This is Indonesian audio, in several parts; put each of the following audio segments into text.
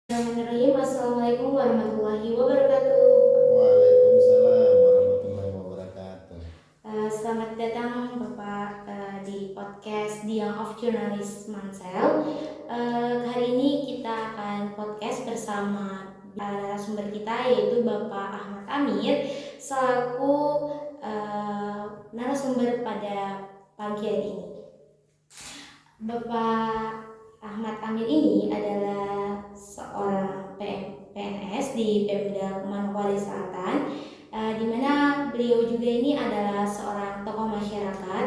Bismillahirrahmanirrahim. Assalamualaikum warahmatullahi wabarakatuh. Waalaikumsalam warahmatullahi wabarakatuh. Selamat datang Bapak di podcast The Young of Journalist Mansel. Hari ini kita akan podcast bersama narasumber kita yaitu Bapak Ahmad Amir selaku narasumber pada pagi hari ini. Bapak Ahmad Amir ini adalah seorang PNS di Pemda Manokwari Selatan, di mana beliau juga ini adalah seorang tokoh masyarakat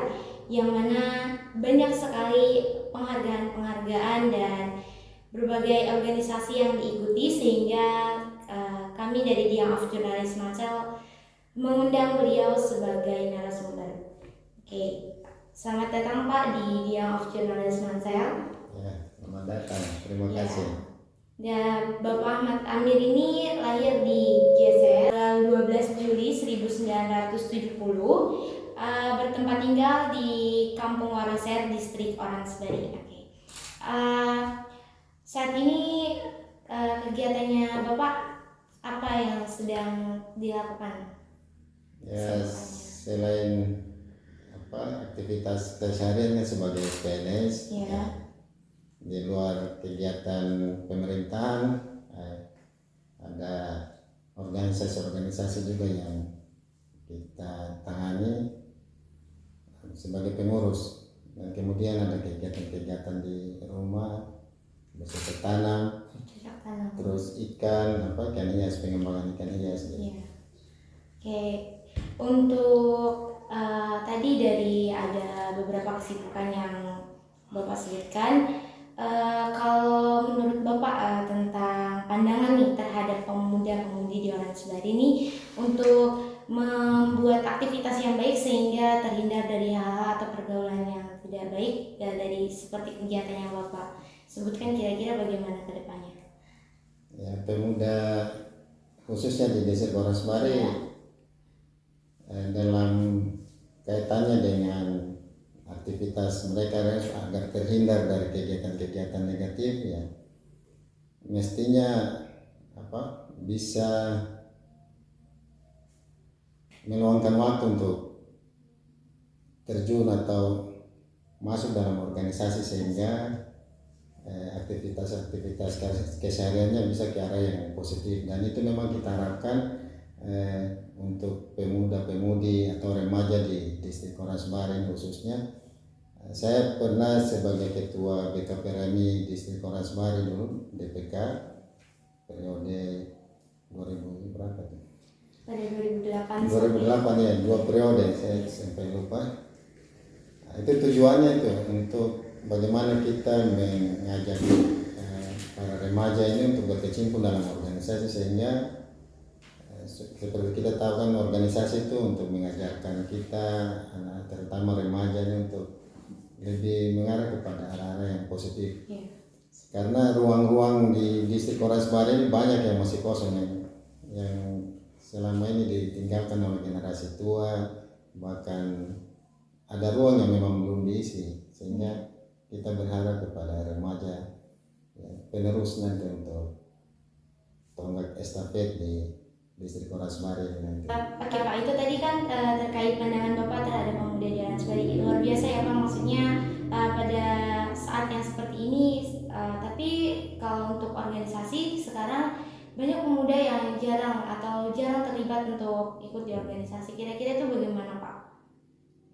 yang mana banyak sekali penghargaan-penghargaan dan berbagai organisasi yang diikuti, sehingga kami dari The Young of Journalist Mansel mengundang beliau sebagai narasumber. Oke. Selamat datang Pak di The Young of Journalist Mansel. Ya, selamat datang. Terima Ya. kasih. Dan Bapak Ahmad Amir ini lahir di Geser 12 Juli 1970, bertempat tinggal di Kampung Waroser, distrik Oransbari. Oke. Saat ini kegiatannya Bapak apa yang sedang dilakukan? Ya, selain aktivitas kesehariannya sebagai PNS, Ya. di luar kegiatan pemerintahan, ada organisasi-organisasi juga yang kita tangani sebagai pengurus, dan kemudian ada kegiatan-kegiatan di rumah, bercocok tanam, terus ikan hias, pengembangan ikan hias. Iya. Oke, untuk tadi dari ada beberapa kesibukan yang Bapak sebutkan, kalau menurut Bapak tentang pandangan nih terhadap pemuda-pemudi di Oransbari ini untuk membuat aktivitas yang baik sehingga terhindar dari hal-hal atau pergaulan yang tidak baik, dari seperti kegiatan yang Bapak sebutkan, kira-kira bagaimana ke depannya? Ya, pemuda khususnya di desa Oransbari, Ya. Dalam kaitannya dengan aktivitas mereka agar terhindar dari kegiatan-kegiatan negatif, ya mestinya bisa meluangkan waktu untuk terjun atau masuk dalam organisasi sehingga aktivitas kesehariannya bisa ke arah yang positif, dan itu memang kita harapkan untuk pemuda-pemudi atau remaja di distrik Oransbari khususnya. Saya pernah sebagai ketua BKP Remi distrik Oransbari dulu, DPK periode 2000 berapa tuh? Pada 2008. 2008 ya, 2 periode, saya sampai lupa. Itu tujuannya itu untuk bagaimana kita mengajak para remaja ini untuk berkecimpung dalam organisasi, sehingga seperti kita tahu kan organisasi itu untuk mengajarkan kita terutama remaja ini untuk lebih mengarah kepada arah-arah yang positif. Karena ruang-ruang di distrik Oransbari ini banyak yang masih kosong, yang selama ini ditinggalkan oleh generasi tua, bahkan ada ruang yang memang belum diisi, sehingga kita berharap kepada remaja penerus nanti untuk tonggak estafet di distrik Oransbari nanti. Oke Pak, itu tadi kan terkait pandangan Bapak terhadap pemuda di Oransbari. Luar biasa ya Pak, maksudnya pada saat yang seperti ini, tapi kalau untuk organisasi sekarang banyak pemuda yang jarang terlibat untuk ikut di organisasi. Kira-kira itu bagaimana Pak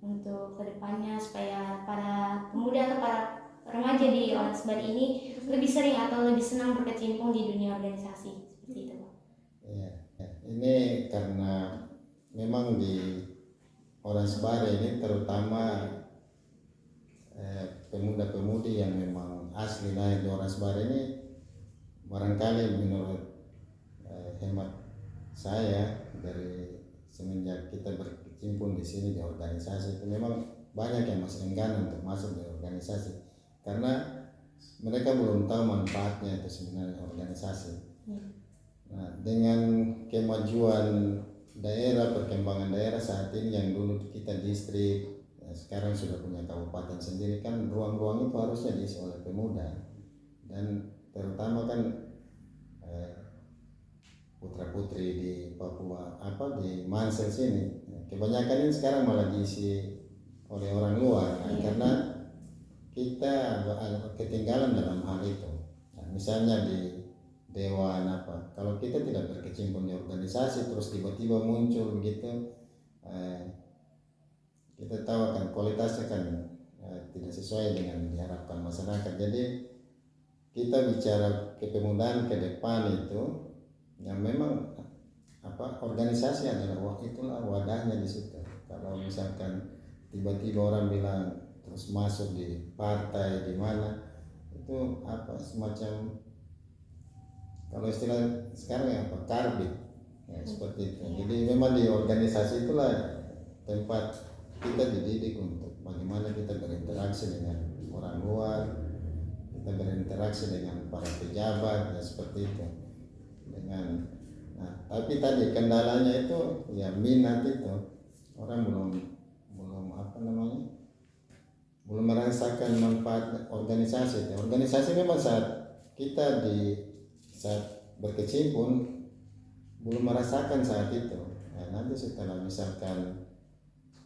untuk kedepannya supaya para pemuda atau para remaja di Oransbari ini lebih sering atau lebih senang berkecimpung di dunia organisasi seperti itu Pak? Ya, ini karena memang di Oransbari ini terutama pemuda-pemudi yang memang asli lahir di Oransbari ini, barangkali menurut hemat saya, dari semenjak kita berkecimpung di sini di organisasi, itu memang banyak yang masih enggan untuk masuk di organisasi karena mereka belum tahu manfaatnya itu sebenarnya organisasi. Nah, dengan kemajuan daerah, perkembangan daerah saat ini yang dulu kita distrik, sekarang sudah punya kabupaten sendiri, kan ruang-ruang itu harusnya diisi oleh pemuda, dan terutama kan Papua di Mansel sini. Kebanyakan ini sekarang malah diisi oleh orang luar, karena kita ketinggalan dalam hal itu. Nah, misalnya di dewan kalau kita tidak berkecimpung di organisasi terus tiba-tiba muncul begitu, kita tahu kan kualitasnya kan tidak sesuai dengan diharapkan masyarakat. Jadi kita bicara kepemudaan ke depan itu, yang memang organisasi adalah itulah wadahnya di situ. Kalau misalkan tiba-tiba orang bilang terus masuk di partai di mana, itu semacam, kalau istilah sekarang karbit seperti itu. Jadi memang di organisasi itulah tempat kita dididik untuk bagaimana kita berinteraksi dengan orang luar, kita berinteraksi dengan para pejabat seperti itu. Tapi tadi kendalanya itu minat itu, orang belum merasakan manfaat organisasi. Organisasi memang saat berkecimpung belum merasakan saat itu. Nanti setelah misalkan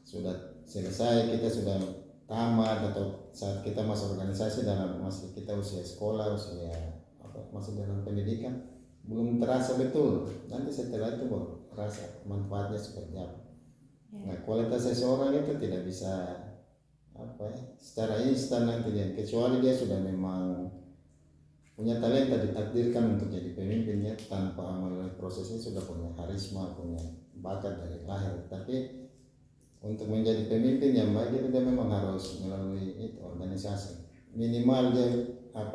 sudah selesai, kita sudah tamat, atau saat kita masuk organisasi masih kita usia sekolah, masih dalam pendidikan, belum terasa betul. Nanti setelah itu baru rasa manfaatnya seperti apa. Nah, kualitas seseorang itu tidak bisa secara instan nanti dia, kecuali dia sudah memang punya talenta, ditakdirkan untuk jadi pemimpinnya tanpa melalui prosesnya, sudah punya karisma, punya bakat dari lahir. Tapi untuk menjadi pemimpin yang baik itu dia memang harus melalui itu organisasi, minimal dia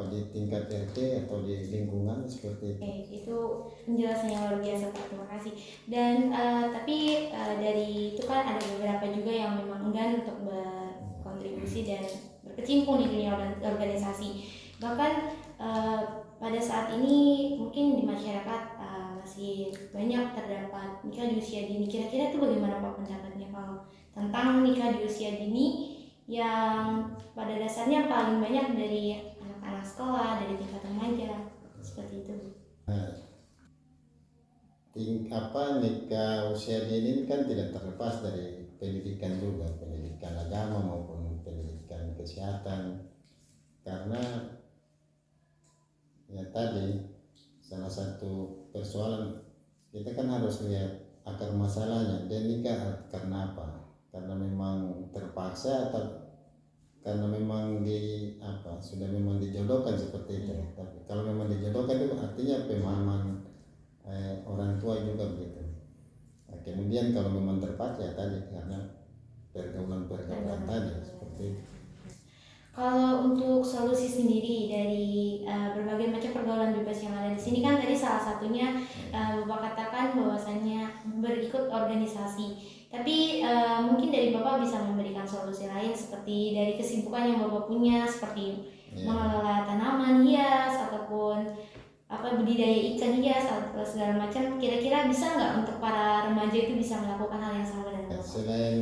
di tingkat RT atau di lingkungan seperti itu. Itu penjelasan yang luar biasa Pak, terima kasih. Dan tapi dari itu kan ada beberapa juga yang memang enggan untuk berkontribusi dan berkecimpung di dunia organisasi. Bahkan pada saat ini mungkin di masyarakat masih banyak terdapat nikah di usia dini. Kira-kira itu bagaimana Pak pendapatnya kalau tentang nikah di usia dini yang pada dasarnya paling banyak dari anak-anak sekolah, dari tingkat remaja, seperti itu? Nikah usia dini kan tidak terlepas dari pendidikan juga, pendidikan agama maupun pendidikan kesehatan. Karena tadi salah satu persoalan kita kan harus lihat akar masalahnya. Dia nikah karena apa? Karena memang terpaksa atau karena memang sudah memang dijodohkan seperti itu. Tapi kalau memang dijodohkan itu artinya pemahaman orang tua juga begitu. Kemudian kalau memang terpaksa tadi karena pergaulan tadi seperti itu. Kalau untuk solusi sendiri dari berbagai macam pergaulan bebas yang ada di sini kan tadi salah satunya Bapak katakan bahwasannya berikut organisasi. Tapi mungkin dari Bapak bisa memberikan solusi lain seperti dari kesibukan yang Bapak punya seperti mengelola tanaman hias ataupun budidaya ikan hias atau segala macam. Kira-kira bisa nggak untuk para remaja itu bisa melakukan hal yang sama dengan Bapak? Selain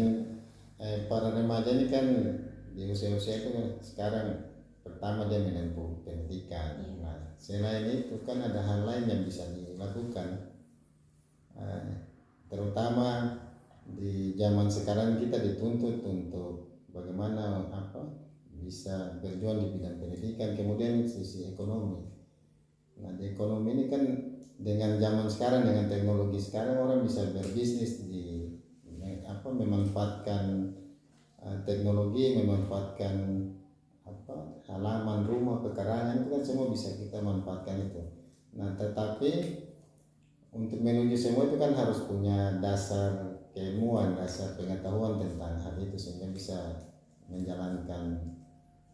para remaja ini kan di usia-usia itu sekarang pertama dia menempuh pendidikan. Nah, selain itu kan ada hal lain yang bisa dilakukan, terutama di zaman sekarang kita dituntut untuk bagaimana bisa berjuang di bidang pendidikan, kemudian sisi ekonomi. Nah, di ekonomi ini kan dengan zaman sekarang, dengan teknologi sekarang, orang bisa berbisnis memanfaatkan teknologi, memanfaatkan halaman rumah, pekarangan, itu kan semua bisa kita manfaatkan itu. Nah, tetapi untuk menuju semua itu kan harus punya dasar keilmuan, dasar pengetahuan tentang hal itu sehingga bisa menjalankan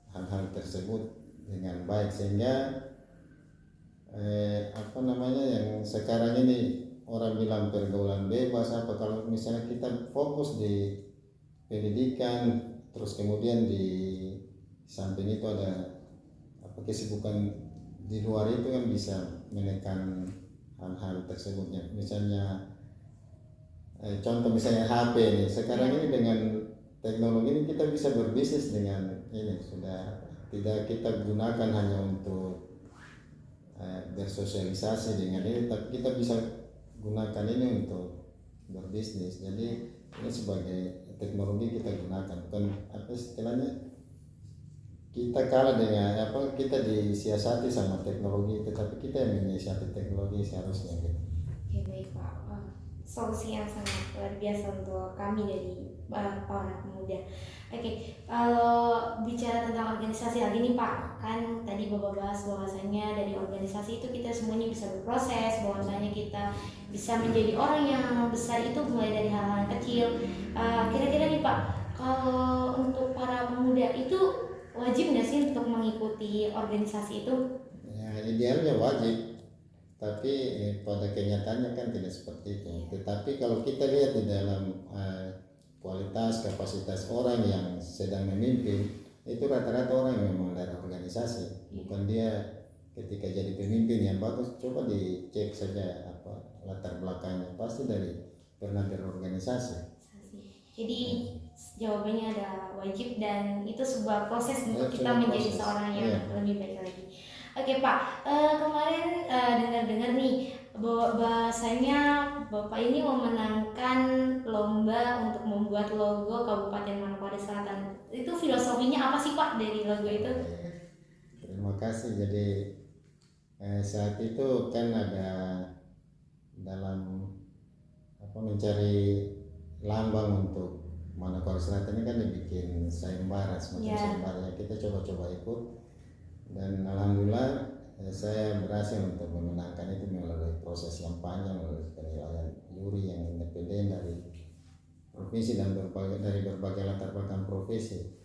hal-hal tersebut dengan baik. Sehingga yang sekarang ini orang bilang pergaulan bebas kalau misalnya kita fokus di pendidikan, terus kemudian di samping itu ada kesibukan di luar itu kan bisa menekan hal-hal tersebutnya. Misalnya contoh misalnya HP ini sekarang ini dengan teknologi ini kita bisa berbisnis dengan ini, sudah tidak kita gunakan hanya untuk bersosialisasi dengan ini, tapi kita bisa gunakan ini untuk berbisnis. Jadi ini sebagai teknologi kita gunakan, bukan apa istilahnya kita kalah dengan kita disiasati sama teknologi, tetapi kita yang menyiasati teknologi seharusnya gitu. Oke, baik Pak. Solusi yang sangat luar biasa untuk kami dari para pemuda. Oke, kalau bicara tentang organisasi lagi nih Pak, kan tadi Bapak bahas bahwasanya dari organisasi itu kita semuanya bisa berproses, bahwasanya kita bisa menjadi orang yang besar itu mulai dari hal-hal yang kecil. Kira-kira nih Pak, kalau untuk para pemuda itu wajib nggak sih untuk mengikuti organisasi itu? Ya idealnya wajib, tapi pada kenyataannya kan tidak seperti itu. Tetapi kalau kita lihat di dalam kualitas kapasitas orang yang sedang memimpin, itu rata-rata orang yang memang dari organisasi, bukan dia ketika jadi pemimpin yang bagus. Coba dicek saja apa latar belakangnya, pasti dari pernah berorganisasi. Jadi jawabannya adalah wajib dan itu sebuah proses untuk Ya, kita cuma menjadi proses. seorang yang Iya. lebih baik lagi. Oke Pak, kemarin dengar-dengar nih bahwasanya Bapak ini memenangkan lomba untuk membuat logo Kabupaten Manokwari Selatan. Itu filosofinya apa sih Pak dari logo itu? Terima kasih. Jadi saat itu kan ada dalam mencari lambang untuk Manokwari Selatan ini kan dibikin sayembara, semacam sayembara. Kita coba-coba ikut dan alhamdulillah saya berhasil untuk memenangkan itu melalui proses yang panjang, melalui penilaian juri yang independen dari provinsi dan dari berbagai latar belakang profesi.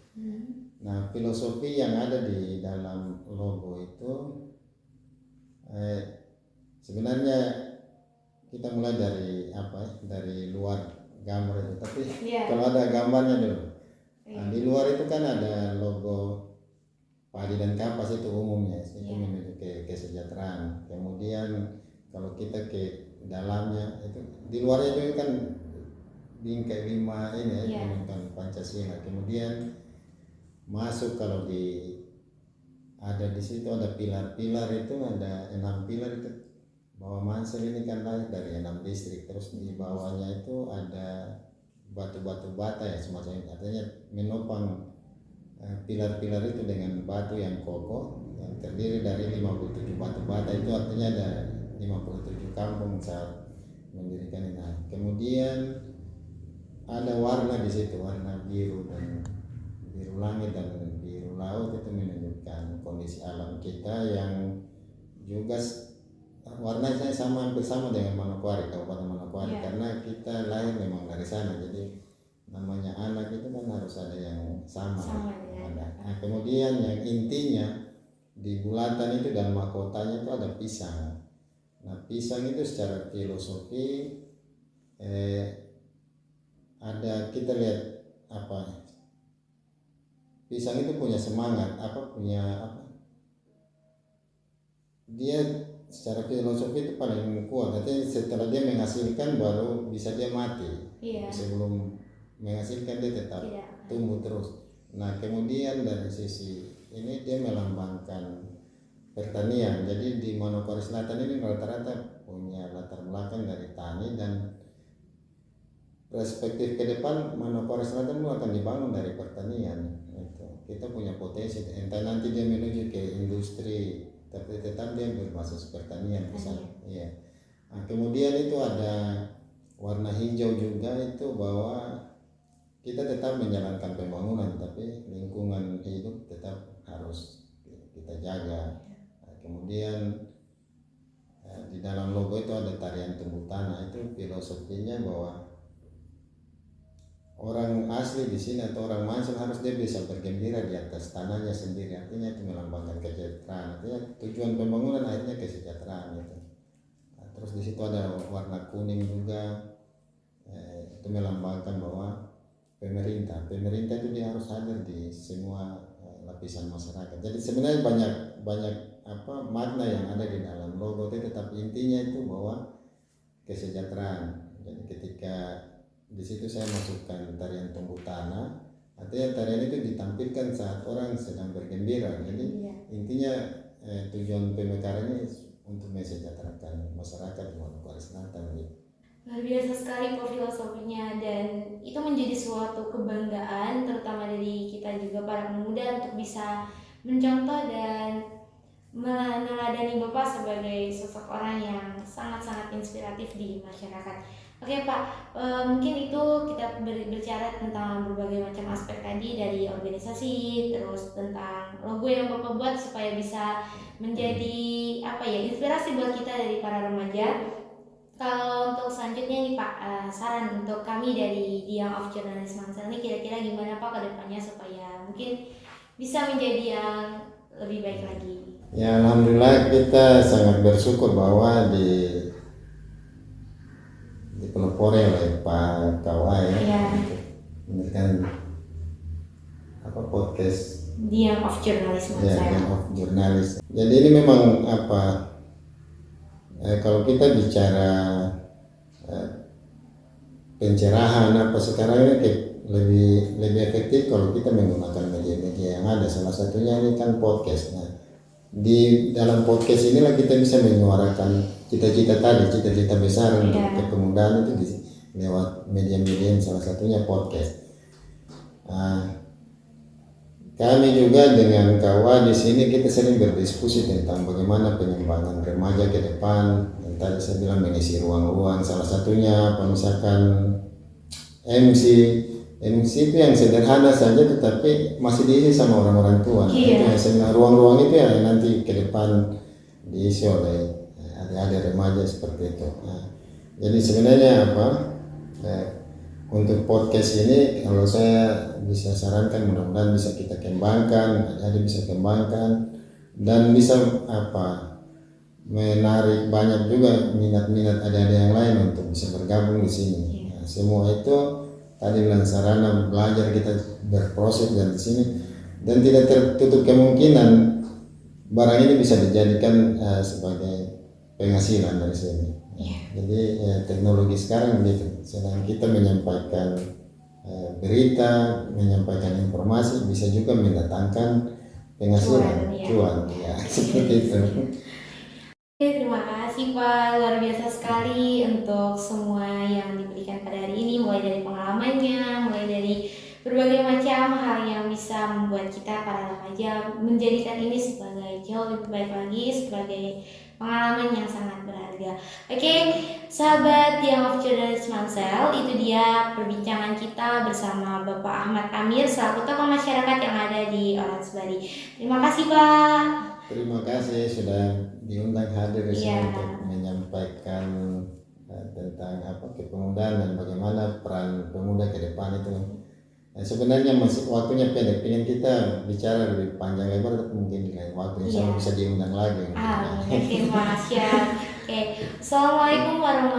Nah, filosofi yang ada di dalam logo itu sebenarnya kita mulai dari dari luar gambar itu, tapi kalau ada gambarnya dulu. Nah, di luar itu kan ada logo padi dan kapas, itu umumnya itu menuju ke kesejahteraan. Kemudian kalau kita ke dalamnya itu di luarnya itu kan bingkai 5 ini menunjukkan Pancasila. Kemudian masuk kalau ada di situ ada pilar-pilar, itu ada 6 pilar itu. Bahwa Mansel ini kan lahir dari 6 distrik, terus di bawahnya itu ada batu-batu bata ya semacam itu, artinya menopang pilar-pilar itu dengan batu yang kokoh yang terdiri dari 57 batu bata. Itu artinya ada 57 kampung saat mendirikan ini. Nah, kemudian ada warna di situ, warna biru dan biru langit dan biru laut, itu menunjukkan kondisi alam kita yang juga warnanya sama, hampir sama dengan Manokwari, Kabupaten Manokwari, karena kita lahir memang dari sana. Jadi namanya anak itu kan harus ada yang sama ada. Nah, kemudian yang intinya di bulatan itu dan mahkotanya itu ada pisang. Nah, pisang itu secara filosofi ada, kita lihat pisang itu punya semangat, dia secara filosofi itu paling kuat. Artinya setelah dia menghasilkan baru bisa dia mati. Sebelum menghasilkan dia tetap tumbuh terus. Nah, kemudian dari sisi ini dia melambangkan pertanian. Jadi di Manokwari Selatan ini rata-rata punya latar belakang dari tani, dan perspektif ke depan Manokwari Selatan akan dibangun dari pertanian. Kita punya potensi, entah nanti dia menuju ke industri, tapi tetap dia berbasis pertanian misalnya. Iya. Nah, kemudian itu ada warna hijau juga, itu bahwa kita tetap menjalankan pembangunan, tapi lingkungan hidup tetap harus kita jaga. Nah, kemudian di dalam logo itu ada tarian tumbuh tanah. Itu filosofinya bahwa orang asli di sini atau orang Mansel harus dia bisa bergembira di atas tanahnya sendiri. Artinya itu melambangkan kesejahteraan. Artinya tujuan pembangunan akhirnya kesejahteraan itu. Nah, terus di situ ada warna kuning juga, itu melambangkan bahwa pemerintah itu dia harus hadir di semua lapisan masyarakat. Jadi sebenarnya banyak makna yang ada di dalam logo itu, tetapi intinya itu bahwa kesejahteraan. Jadi ketika di situ saya masukkan tarian tumbuh tanah, artinya tarian itu ditampilkan saat orang sedang bergembira. Jadi intinya tujuan pemekaran ini untuk mensejahterakan masyarakat di Manokwari Selatan gitu. Luar biasa sekali Pak filosofinya, dan itu menjadi suatu kebanggaan terutama dari kita juga para pemuda untuk bisa mencontoh dan meneladani Bapak sebagai sosok orang yang sangat-sangat inspiratif di masyarakat. Oke Pak, mungkin itu kita berbicara tentang berbagai macam aspek tadi, dari organisasi, terus tentang logo yang Bapak buat supaya bisa menjadi inspirasi buat kita dari para remaja. Kalau untuk selanjutnya nih Pak, saran untuk kami dari The Young of Journalism Mansel ini kira-kira gimana Pak ke depannya supaya mungkin bisa menjadi yang lebih baik lagi? Ya alhamdulillah kita sangat bersyukur bahwa dipelopori oleh Pak KWA ya, Ya, untuk memberikan podcast The Young of Journalism ya, Mansel. Young of Jurnalis. Jadi ini memang kalau kita bicara pencerahan sekarang ini lebih efektif kalau kita menggunakan media-media yang ada. Salah satunya ini kan podcast. Nah, di dalam podcast inilah kita bisa menyuarakan cita-cita besar untuk kepemudaan itu lewat media-media yang salah satunya podcast. Kami juga dengan kawan di sini kita sering berdiskusi tentang bagaimana pengembangan remaja ke depan. Dan tadi saya bilang mengisi ruang-ruang, salah satunya misalkan MC itu yang sederhana saja tetapi masih diisi sama orang-orang tua. Iya. Ruang-ruang itu ya nanti ke depan diisi oleh adik-adik remaja seperti itu. Jadi sebenarnya untuk podcast ini kalau saya bisa sarankan mudah-mudahan bisa kita kembangkan, ada bisa kembangkan dan bisa menarik banyak juga minat-minat adik-adik yang lain untuk bisa bergabung di sini. Nah, semua itu tadi bilang sarana belajar kita berproses dan di sini dan tidak tertutup kemungkinan barang ini bisa dijadikan sebagai penghasilan dari sini. Jadi teknologi sekarang begitu, sedang kita menyampaikan berita, menyampaikan informasi bisa juga mendatangkan penghasilan, cuan, ya seperti itu. Terima kasih Pak, luar biasa sekali untuk semua yang diberikan pada hari ini, mulai dari pengalamannya, mulai dari berbagai macam hal yang bisa membuat kita para remaja menjadikan ini sebagai jauh lebih baik lagi, sebagai pengalaman yang sangat berharga. Oke, sahabat Young of Journalism Mansel, itu dia perbincangan kita bersama Bapak Ahmad Amir selaku tokoh masyarakat yang ada di Orange Bali. Terima kasih Pak. Terima kasih sudah diundang hadir di sini untuk menyampaikan tentang kepemudaan dan bagaimana peran pemuda ke depan itu. Sebenarnya masih waktunya pendek, ingin kita bicara lebih panjang lebar tapi mungkin di lain waktu bisa diundang lagi. Terima kasih. Oke, assalamualaikum warahmatullahi